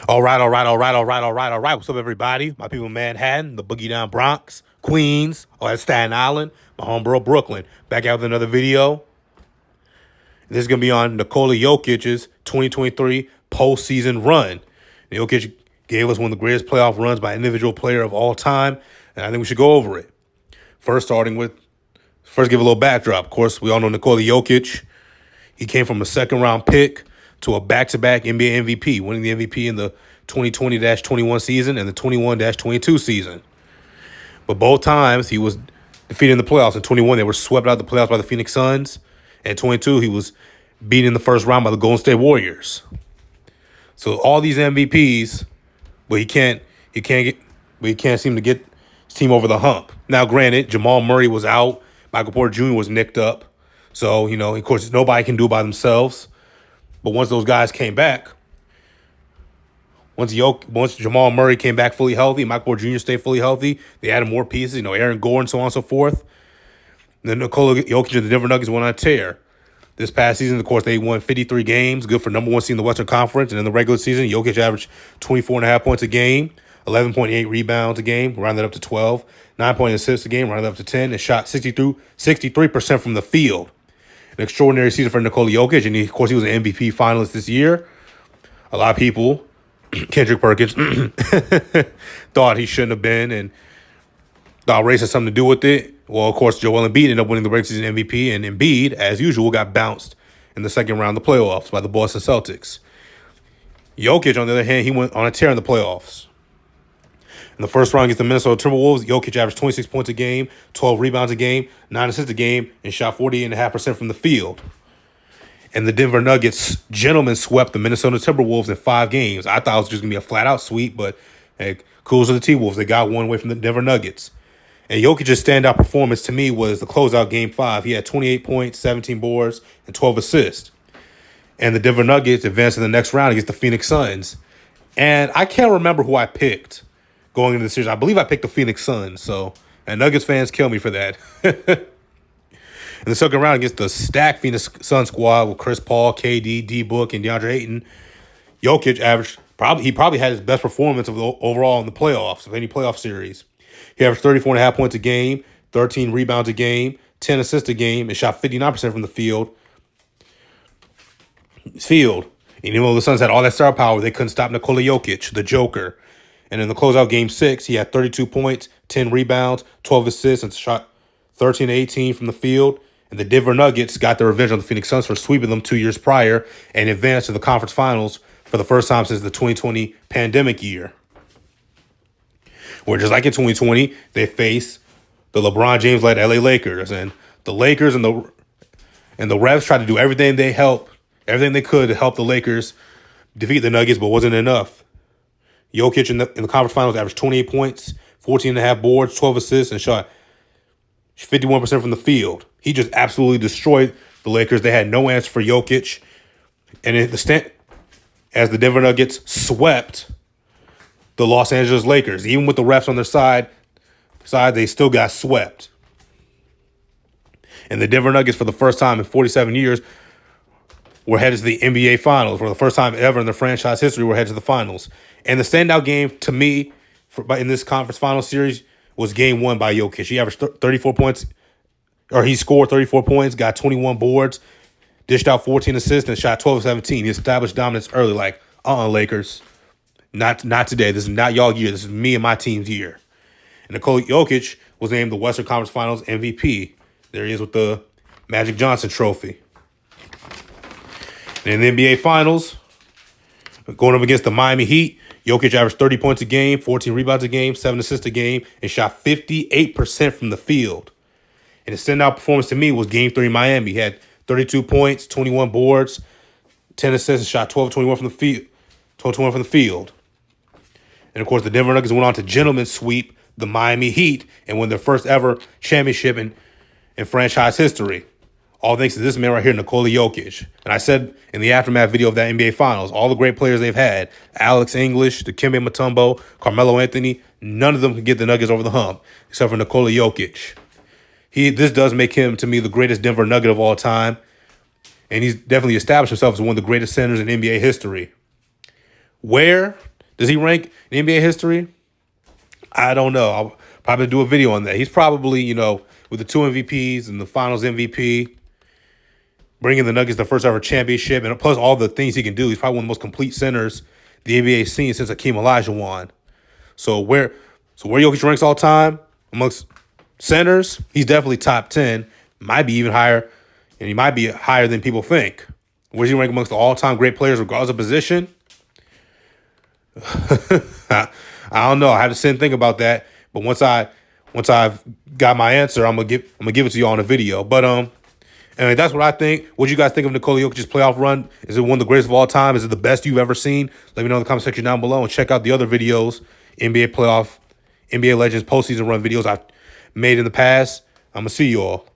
All right. What's up, everybody? My people in Manhattan, the Boogie Down Bronx, Queens, that's Staten Island, my homeboro Brooklyn. Back out with another video. This is going to be on Nikola Jokic's 2023 postseason run. Jokic gave us one of the greatest playoff runs by individual player of all time, and I think we should go over it. First, give a little backdrop. Of course, we all know Nikola Jokic. He came from a second-round pick to a back-to-back NBA MVP, winning the MVP in the 2020-21 season and the 21-22 season. But both times he was defeated in the playoffs. In 21, they were swept out of the playoffs by the Phoenix Suns. And in 22, he was beaten in the first round by the Golden State Warriors. So all these MVPs, but he can't seem to get his team over the hump. Now, granted, Jamal Murray was out. Michael Porter Jr. was nicked up. So, of course, nobody can do it by themselves. But once those guys came back, once Jamal Murray came back fully healthy, Michael Porter Jr. stayed fully healthy, they added more pieces, Aaron Gordon, so on and so forth. Then Nikola Jokic and the Denver Nuggets went on a tear. This past season, of course, they won 53 games, good for number one seed in the Western Conference. And in the regular season, Jokic averaged 24.5 points a game, 11.8 rebounds a game, rounded up to 12, 9.8 assists a game, rounded up to 10, and shot 63% from the field. An extraordinary season for Nikola Jokic, and of course, he was an MVP finalist this year. A lot of people, Kendrick Perkins, thought he shouldn't have been, and thought race had something to do with it. Well, of course, Joel Embiid ended up winning the regular season MVP, and Embiid, as usual, got bounced in the second round of the playoffs by the Boston Celtics. Jokic, on the other hand, he went on a tear in the playoffs. In the first round against the Minnesota Timberwolves, Jokic averaged 26 points a game, 12 rebounds a game, 9 assists a game, and shot 48.5% from the field. And the Denver Nuggets gentlemen swept the Minnesota Timberwolves in 5 games. I thought it was just going to be a flat-out sweep, but hey, kudos to the T-Wolves. They got one away from the Denver Nuggets. And Jokic's standout performance to me was the closeout Game 5. He had 28 points, 17 boards, and 12 assists. And the Denver Nuggets advanced to the next round against the Phoenix Suns. And I can't remember who I picked going into the series. I believe I picked the Phoenix Suns. And Nuggets fans kill me for that. In the second round against the stacked Phoenix Suns squad with Chris Paul, KD, D-Book, and DeAndre Ayton, Jokic probably had his best performance overall in the playoffs of any playoff series. He averaged 34.5 points a game, 13 rebounds a game, 10 assists a game, and shot 59% from the field. And even though the Suns had all that star power, they couldn't stop Nikola Jokic, the Joker. And in the closeout Game 6, he had 32 points, 10 rebounds, 12 assists, and shot 13-18 from the field. And the Denver Nuggets got their revenge on the Phoenix Suns for sweeping them 2 years prior and advanced to the conference finals for the first time since the 2020 pandemic year. Where just like in 2020, they faced the LeBron James-led LA Lakers. And the Lakers and the refs tried to do everything they could to help the Lakers defeat the Nuggets, but wasn't enough. Jokic in the conference finals averaged 28 points, 14.5 boards, 12 assists, and shot 51% from the field. He just absolutely destroyed the Lakers. They had no answer for Jokic. And as the Denver Nuggets swept the Los Angeles Lakers, even with the refs on their side, they still got swept. And the Denver Nuggets, for the first time in 47 years, were headed to the NBA Finals. For the first time ever in their franchise history, were headed to the Finals. And the standout game to me in this conference final series was Game 1 by Jokic. He averaged 34 points, or he scored 34 points, got 21 boards, dished out 14 assists, and shot 12 of 17. He established dominance early, like, Lakers. Not today. This is not y'all year. This is me and my team's year. And Nikola Jokic was named the Western Conference Finals MVP. There he is with the Magic Johnson trophy. And in the NBA Finals, going up against the Miami Heat, Jokic averaged 30 points a game, 14 rebounds a game, 7 assists a game, and shot 58% from the field. And his standout performance to me was Game 3 in Miami. He had 32 points, 21 boards, 10 assists, and shot 12-21 from the field. 12-21 from the field. And, of course, the Denver Nuggets went on to gentlemen sweep the Miami Heat and win their first ever championship in franchise history. All thanks to this man right here, Nikola Jokic. And I said in the aftermath video of that NBA Finals, all the great players they've had, Alex English, Dikembe Mutombo, Carmelo Anthony, none of them can get the Nuggets over the hump except for Nikola Jokic. This does make him, to me, the greatest Denver Nugget of all time. And he's definitely established himself as one of the greatest centers in NBA history. Where Does he rank in NBA history? I don't know. I'll probably do a video on that. He's probably, with the 2 MVPs and the Finals MVP, bringing the Nuggets the first ever championship, and plus all the things he can do. He's probably one of the most complete centers the NBA's seen since Hakeem Olajuwon. So where Jokic ranks all time amongst centers, he's definitely top 10. Might be even higher, and he might be higher than people think. Where's he rank amongst the all-time great players regardless of position? I don't know. I have to sit and think about that. But once I've got my answer, I'm gonna give it to you on a video. But anyway, that's what I think. What do you guys think of Nikola Jokic's playoff run? Is it one of the greatest of all time? Is it the best you've ever seen? Let me know in the comment section down below, and check out the other videos, NBA Legends postseason run videos I've made in the past. I'm gonna see you all.